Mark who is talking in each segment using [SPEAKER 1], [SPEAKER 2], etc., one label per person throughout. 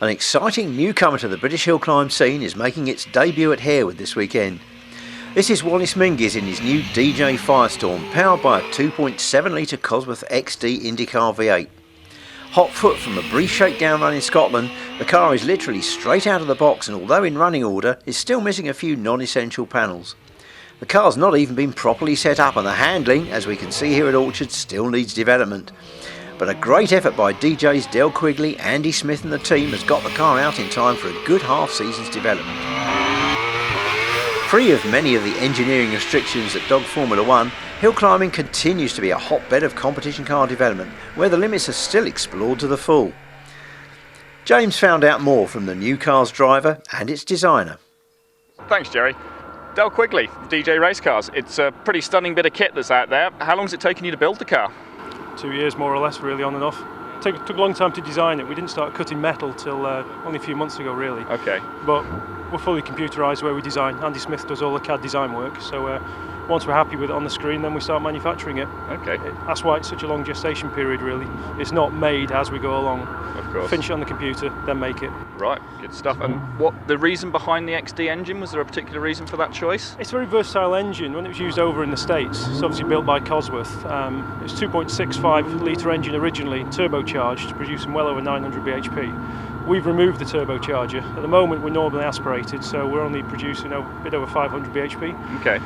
[SPEAKER 1] An exciting newcomer to the British Hillclimb scene is making its debut at Harewood this weekend. This is Wallace Mingus in his new DJ Firestorm, powered by a 2.7 litre Cosworth XD IndyCar V8. Hot foot from a brief shakedown run in Scotland, the car is literally straight out of the box and although in running order, is still missing a few non-essential panels. The car's not even been properly set up and the handling, as we can see here at Orchard, still needs development. But a great effort by DJs Del Quigley, Andy Smith and the team has got the car out in time for a good half season's development. Free of many of the engineering restrictions that dog Formula 1, hill climbing continues to be a hotbed of competition car development, where the limits are still explored to the full. James found out more from the new car's driver and its designer.
[SPEAKER 2] Thanks, Jerry. Del Quigley, DJ Race Cars. It's a pretty stunning bit of kit that's out there. How long has it taken you to build the car?
[SPEAKER 3] 2 years more or less, really, on and off. Took a long time to design it. We didn't start cutting metal till only a few months ago, really.
[SPEAKER 2] Okay.
[SPEAKER 3] But we're fully computerised where we design. Andy Smith does all the CAD design work, so once we're happy with it on the screen, then we start manufacturing it.
[SPEAKER 2] Okay.
[SPEAKER 3] That's why it's such a long gestation period, really. It's not made as we go along.
[SPEAKER 2] Of course.
[SPEAKER 3] Finish it on the computer, then make it.
[SPEAKER 2] Right, good stuff. And what the reason behind the XD engine? Was there a particular reason for that choice?
[SPEAKER 3] It's a very versatile engine. When it was used over in the States, it's obviously built by Cosworth. It's 2.65 litre engine originally, turbocharged, producing well over 900 bhp. We've removed the turbocharger. At the moment we're normally aspirated, so we're only producing a bit over 500 bhp.
[SPEAKER 2] Okay.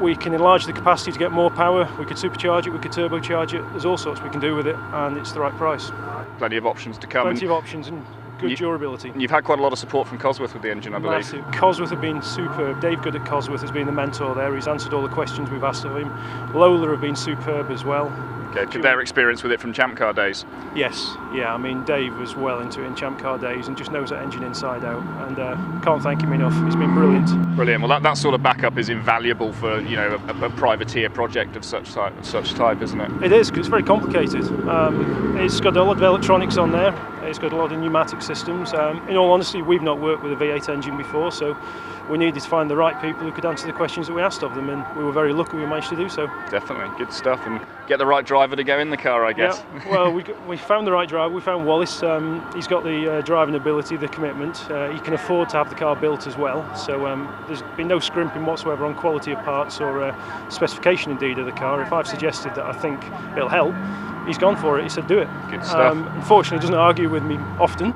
[SPEAKER 3] We can enlarge the capacity to get more power, we could supercharge it, we could turbocharge it, there's all sorts we can do with it and it's the right price.
[SPEAKER 2] Plenty of options to come.
[SPEAKER 3] Plenty of options and good durability.
[SPEAKER 2] You've had quite a lot of support from Cosworth with the engine, I believe.
[SPEAKER 3] Massive. Cosworth have been superb. Dave Good at Cosworth has been the mentor there, he's answered all the questions we've asked of him. Lola have been superb as well.
[SPEAKER 2] Okay, their experience with it from Champ Car days?
[SPEAKER 3] Yes, yeah, I mean Dave was well into it in Champ Car days and just knows that engine inside out and can't thank him enough, he's been brilliant.
[SPEAKER 2] Brilliant, well that sort of backup is invaluable for a privateer project of such type, isn't it?
[SPEAKER 3] It is, because it's very complicated. It's got a lot of electronics on there, it's got a lot of pneumatic systems. In all honesty, we've not worked with a V8 engine before, so we needed to find the right people who could answer the questions that we asked of them, and we were very lucky we managed to do so.
[SPEAKER 2] Definitely, good stuff, and get the right driver to go in the car, I guess.
[SPEAKER 3] Yeah, well, we found the right driver, we found Wallace. He's got the driving ability, the commitment, he can afford to have the car built as well, so there's been no scrimping whatsoever on quality of parts or specification indeed of the car. If I've suggested that I think it'll help, he's gone for it, he said do it.
[SPEAKER 2] Good stuff.
[SPEAKER 3] Unfortunately, he doesn't argue with me often.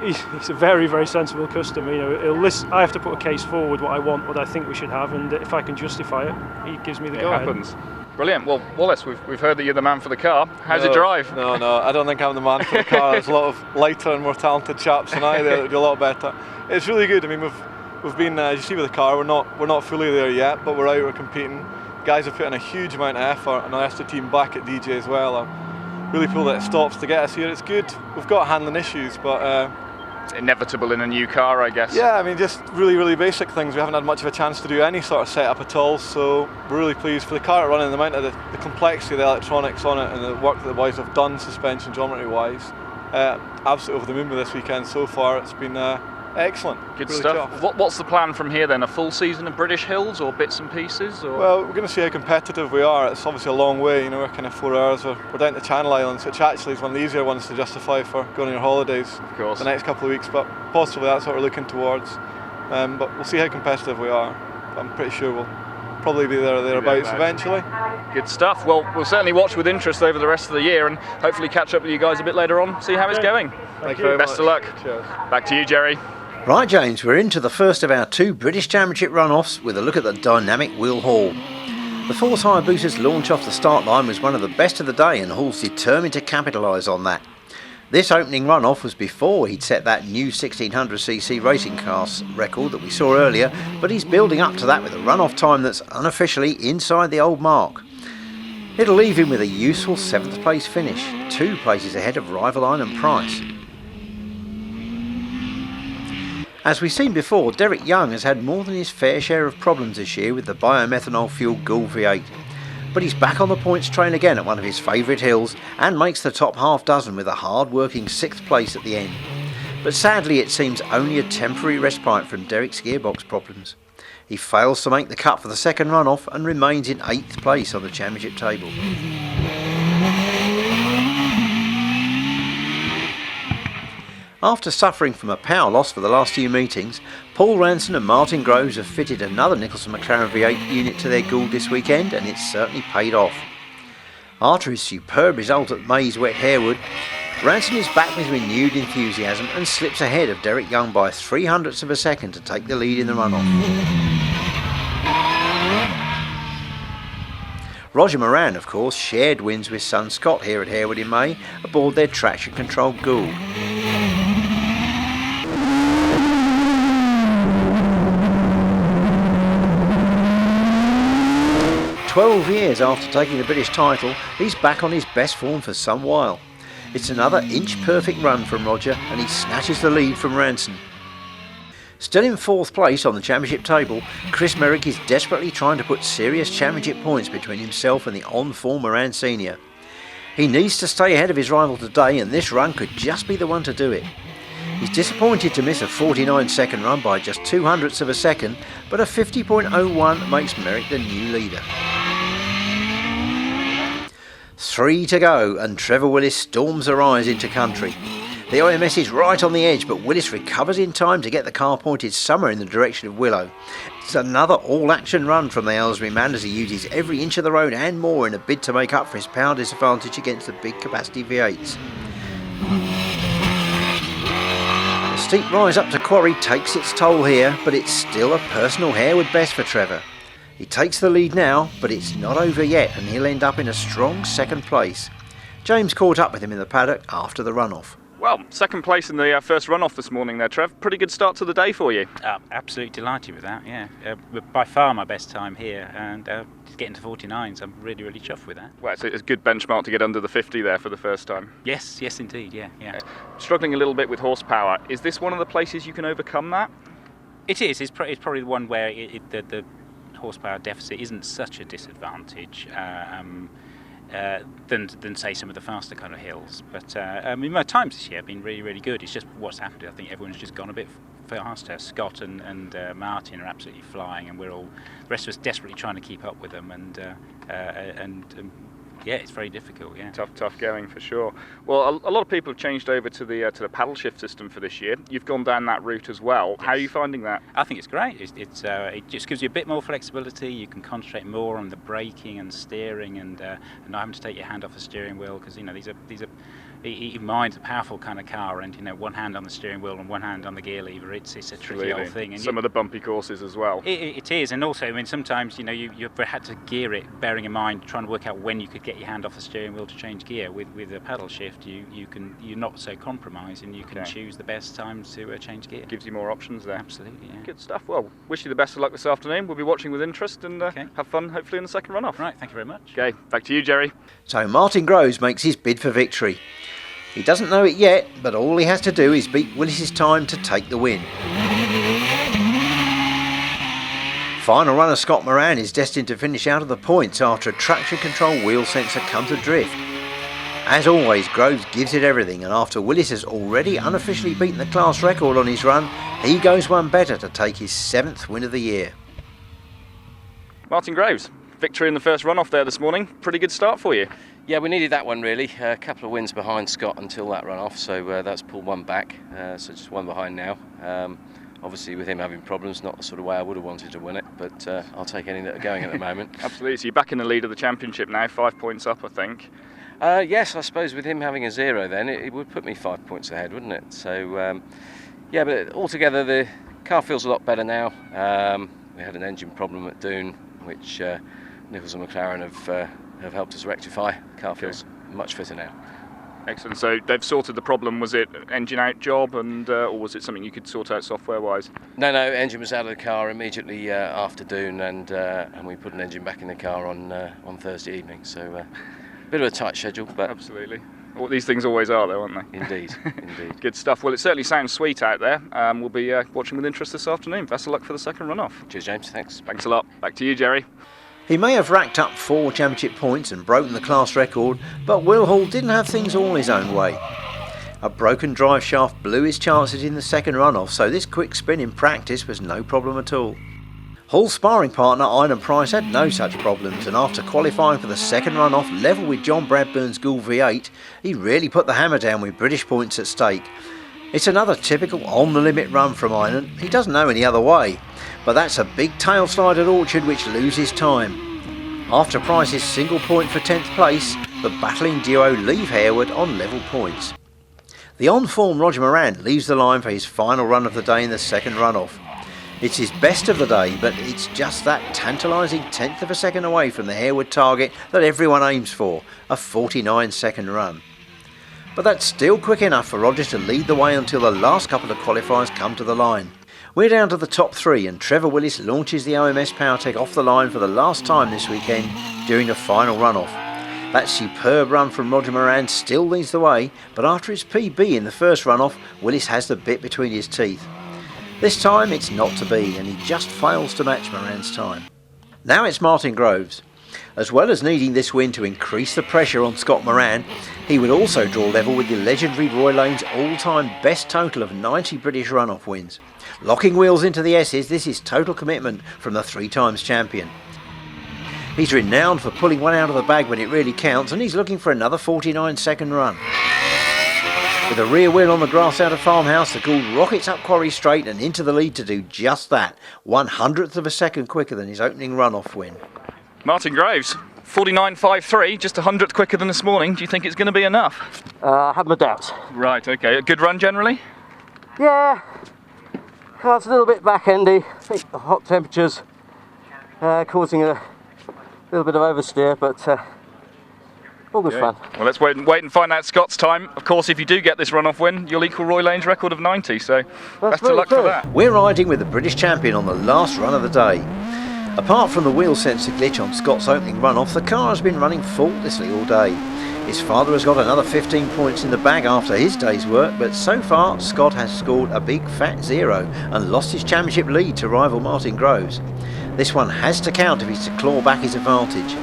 [SPEAKER 3] He's a very, very sensible customer. He'll listen. I have to put a case forward, what I want, what I think we should have, and if I can justify it, he gives me the go-ahead.
[SPEAKER 2] It happens. Brilliant. Well, Wallace, we've heard that you're the man for the car. How's it drive?
[SPEAKER 4] No, I don't think I'm the man for the car. There's a lot of lighter and more talented chaps than I that do a lot better. It's really good. I mean, we've been, as you see with the car, we're not fully there yet, but we're out, we're competing. Guys have put in a huge amount of effort, and I asked the team back at DJ as well. I'm really pulled at stops to get us here. It's good. We've got handling issues, but
[SPEAKER 2] it's inevitable in a new car, I guess.
[SPEAKER 4] Yeah, I mean, just really, really basic things. We haven't had much of a chance to do any sort of setup at all, so we're really pleased for the car running. The amount of the complexity of the electronics on it and the work that the boys have done, suspension geometry-wise, absolutely over the moon with this weekend so far. It's been excellent.
[SPEAKER 2] Good
[SPEAKER 4] really
[SPEAKER 2] stuff. What's the plan from here then? A full season of British Hills or bits and pieces? Or?
[SPEAKER 4] Well, we're going to see how competitive we are. It's obviously a long way, we're kind of 4 hours. We're down to Channel Islands, which actually is one of the easier ones to justify for going on your holidays.
[SPEAKER 2] Of course.
[SPEAKER 4] The next couple of weeks, but possibly that's what we're looking towards. But we'll see how competitive we are. I'm pretty sure we'll probably be there or thereabouts eventually.
[SPEAKER 2] Good stuff. Well, we'll certainly watch with interest over the rest of the year and hopefully catch up with you guys a bit later on, see how it's going.
[SPEAKER 4] Thank you very much.
[SPEAKER 2] Best of luck.
[SPEAKER 4] Cheers.
[SPEAKER 2] Back to you, Jerry.
[SPEAKER 1] Right James, we're into the first of our 2 British Championship runoffs with a look at the dynamic Will Hall. The Force Hayabusa's launch off the start line was one of the best of the day and Hall's determined to capitalise on that. This opening runoff was before he'd set that new 1600cc racing car record that we saw earlier, but he's building up to that with a runoff time that's unofficially inside the old mark. It'll leave him with a useful 7th place finish, 2 places ahead of Rivaline and Price. As we've seen before, Derek Young has had more than his fair share of problems this year with the biomethanol-fuelled Gould V8. But he's back on the points train again at one of his favourite hills and makes the top half dozen with a hard-working 6th place at the end. But sadly it seems only a temporary respite from Derek's gearbox problems. He fails to make the cut for the second runoff and remains in 8th place on the championship table. After suffering from a power loss for the last few meetings, Paul Ranson and Martin Groves have fitted another Nicholson McLaren V8 unit to their Gould this weekend, and it's certainly paid off. After his superb result at May's Wet Harewood, Ranson is back with renewed enthusiasm and slips ahead of Derek Young by 0.03 of a second to take the lead in the runoff. Roger Moran, of course, shared wins with son Scott here at Harewood in May aboard their traction-controlled Gould. 12 years after taking the British title, he's back on his best form for some while. It's another inch-perfect run from Roger, and he snatches the lead from Ranson. Still in 4th place on the championship table, Chris Merrick is desperately trying to put serious championship points between himself and the on-form Moran Senior. He needs to stay ahead of his rival today, and this run could just be the one to do it. He's disappointed to miss a 49-second run by just 0.02 of a second, but a 50.01 makes Merrick the new leader. 3 to go, and Trevor Willis storms the rise into country. The IMS is right on the edge, but Willis recovers in time to get the car pointed somewhere in the direction of Willow. It's another all-action run from the Aylesbury man as he uses every inch of the road and more in a bid to make up for his power disadvantage against the big capacity V8s. The steep rise up to Quarry takes its toll here, but it's still a personal Harewood best for Trevor. He takes the lead now, but it's not over yet, and he'll end up in a strong 2nd place. James caught up with him in the paddock after the runoff.
[SPEAKER 2] Well, 2nd place in the first runoff this morning there, Trev. Pretty good start to the day for you.
[SPEAKER 5] Absolutely delighted with that, yeah. By far my best time here, and getting to 49s, I'm really, really chuffed with that.
[SPEAKER 2] Well, it's a good benchmark to get under the 50 there for the first time.
[SPEAKER 5] Yes, indeed, yeah.
[SPEAKER 2] Struggling a little bit with horsepower. Is this one of the places you can overcome that?
[SPEAKER 5] It is. It's probably the one where the horsepower deficit isn't such a disadvantage than say some of the faster kind of hills. But my times this year have been really, really good. It's just what's happened. I think everyone's just gone a bit faster. Scott and Martin are absolutely flying, and we're all the rest of us desperately trying to keep up with them. And yeah, it's very difficult. Yeah,
[SPEAKER 2] tough going for sure. Well, a lot of people have changed over to the paddle shift system for this year. You've gone down that route as well. Yes. How are you finding that?
[SPEAKER 5] I think it's great. It just gives you a bit more flexibility. You can concentrate more on the braking and steering, and not having to take your hand off the steering wheel, because these are. Even mine's a powerful kind of car, and one hand on the steering wheel and one hand on the gear lever. It's a tricky old thing. And
[SPEAKER 2] some of the bumpy courses as well.
[SPEAKER 5] It is, and also sometimes you've had to gear it, bearing in mind trying to work out when you could get your hand off the steering wheel to change gear. With a paddle shift, you're not so compromised, and you can choose the best times to change gear.
[SPEAKER 2] Gives you more options there.
[SPEAKER 5] Absolutely, yeah.
[SPEAKER 2] Good stuff. Well, wish you the best of luck this afternoon. We'll be watching with interest, and have fun hopefully in the 2nd runoff.
[SPEAKER 5] Right, thank you very much.
[SPEAKER 2] Okay, back to you, Jerry.
[SPEAKER 1] So Martin Groves makes his bid for victory. He doesn't know it yet, but all he has to do is beat Willis's time to take the win. Final runner Scott Moran is destined to finish out of the points after a traction control wheel sensor comes adrift. As always, Groves gives it everything, and after Willis has already unofficially beaten the class record on his run, he goes one better to take his 7th win of the year.
[SPEAKER 2] Martin Groves, victory in the first runoff there this morning. Pretty good start for you.
[SPEAKER 6] Yeah, we needed that one really. A couple of wins behind Scott until that run off, so that's pulled one back. So just one behind now. Obviously, with him having problems, not the sort of way I would have wanted to win it, but I'll take any that are going at the moment.
[SPEAKER 2] Absolutely. So you're back in the lead of the championship now, 5 points up, I think.
[SPEAKER 6] Yes, I suppose with him having a 0, then it would put me 5 points ahead, wouldn't it? So yeah, but altogether the car feels a lot better now. We had an engine problem at Doon, which Nicholson McLaren have helped us rectify. The car feels much fitter now.
[SPEAKER 2] Excellent. So they've sorted the problem. Was it engine out job, or was it something you could sort out software-wise?
[SPEAKER 6] No, engine was out of the car immediately after Doon, and we put an engine back in the car on Thursday evening. So a bit of a tight schedule, but
[SPEAKER 2] absolutely. Well, these things always are, though, aren't they?
[SPEAKER 6] Indeed, indeed.
[SPEAKER 2] Good stuff. Well, it certainly sounds sweet out there. We'll be watching with interest this afternoon. Best of luck for the 2nd runoff.
[SPEAKER 6] Cheers, James. Thanks.
[SPEAKER 2] Thanks a lot. Back to you, Jerry.
[SPEAKER 1] He may have racked up 4 championship points and broken the class record, but Will Hall didn't have things all his own way. A broken drive shaft blew his chances in the 2nd runoff, so this quick spin in practice was no problem at all. Hall's sparring partner Ian Price had no such problems, and after qualifying for the 2nd runoff level with John Bradburn's Gould V8, he really put the hammer down with British points at stake. It's another typical on-the-limit run from Inan. He doesn't know any other way, but that's a big tail slide at Orchard which loses time. After Price's single point for 10th place, the battling duo leave Harewood on level points. The on-form Roger Moran leaves the line for his final run of the day in the second run-off. It's his best of the day, but it's just that tantalising tenth of a second away from the Harewood target that everyone aims for, a 49-second run. But that's still quick enough for Roger to lead the way until the last couple of qualifiers come to the line. We're down to the top three and Trevor Willis launches the OMS PowerTech off the line for the last time this weekend during the final run-off. That superb run from Roger Moran still leads the way, but after his PB in the first run-off, Willis has the bit between his teeth. This time it's not to be and he just fails to match Moran's time. Now it's Martin Groves. As well as needing this win to increase the pressure on Scott Moran, he would also draw level with the legendary Roy Lane's all-time best total of 90 British run-off wins. Locking wheels into the S's, this is total commitment from the 3-times champion. He's renowned for pulling one out of the bag when it really counts, and he's looking for another 49-second run. With a rear wheel on the grass out of Farmhouse, the Gould rockets up Quarry Straight and into the lead to do just that, 1/100th of a second quicker than his opening run-off win.
[SPEAKER 2] Martin Groves, 49.53, just 100th quicker than this morning. Do you think it's going to be enough?
[SPEAKER 7] I have my doubts.
[SPEAKER 2] Right, okay. A good run generally?
[SPEAKER 7] Yeah, well, it's a little bit back-endy. I think the hot temperatures causing a little bit of oversteer, but all good fun.
[SPEAKER 2] Well, let's wait and find out Scott's time. Of course, if you do get this run-off win, you'll equal Roy Lane's record of 90, so best of luck for that.
[SPEAKER 1] We're riding with the British champion on the last run of the day. Apart from the wheel sensor glitch on Scott's opening run-off, the car has been running faultlessly all day. His father has got another 15 points in the bag after his day's work, but so far Scott has scored a big fat 0 and lost his championship lead to rival Martin Groves. This one has to count if he's to claw back his advantage.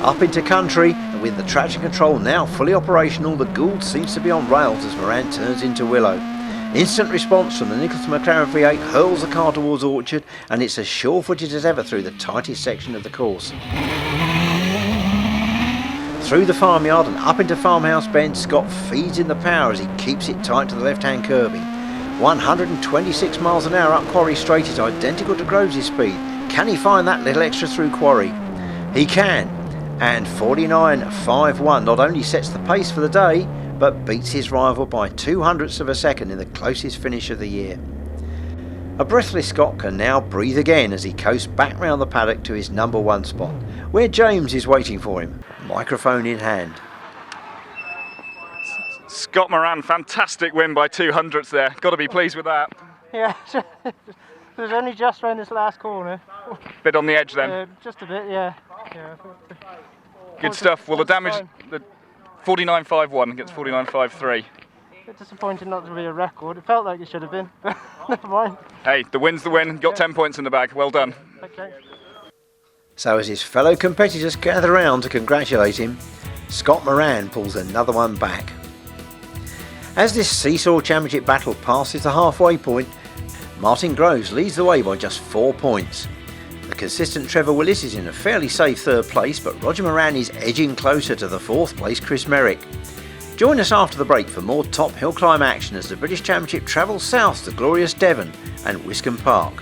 [SPEAKER 1] Up into country, and with the traction control now fully operational, the Gould seems to be on rails as Moran turns into Willow. Instant response from the Nicholson McLaren V8 hurls the car towards Orchard, and it's as sure-footed as ever through the tightest section of the course. Through the farmyard and up into Farmhouse Bend, Scott feeds in the power as he keeps it tight to the left-hand curbing. 126 miles an hour up Quarry Straight is identical to Groves' speed. Can he find that little extra through Quarry? He can, and 49.51 not only sets the pace for the day, but beats his rival by 2/100ths of a second in the closest finish of the year. A breathless Scott can now breathe again as he coasts back round the paddock to his number 1 spot, where James is waiting for him, microphone in hand.
[SPEAKER 2] Scott Moran, fantastic win by 2/100ths there. Got to be pleased with that.
[SPEAKER 7] Yeah, it was only just round this last corner.
[SPEAKER 2] Bit on the edge then.
[SPEAKER 7] Just a bit, yeah.
[SPEAKER 2] Good stuff. Well, the damage, the 49.51 against 49.53.
[SPEAKER 7] A bit disappointing not to be a record. It felt like it should have been, but never mind.
[SPEAKER 2] Hey, the win's the win. Got 10 points in the bag. Well done.
[SPEAKER 7] Okay.
[SPEAKER 1] So as his fellow competitors gather round to congratulate him, Scott Moran pulls another one back. As this seesaw championship battle passes the halfway point, Martin Groves leads the way by just 4 points. The consistent Trevor Willis is in a fairly safe 3rd place, but Roger Moran is edging closer to the 4th place Chris Merrick. Join us after the break for more top hill climb action as the British Championship travels south to glorious Devon and Wiscombe Park.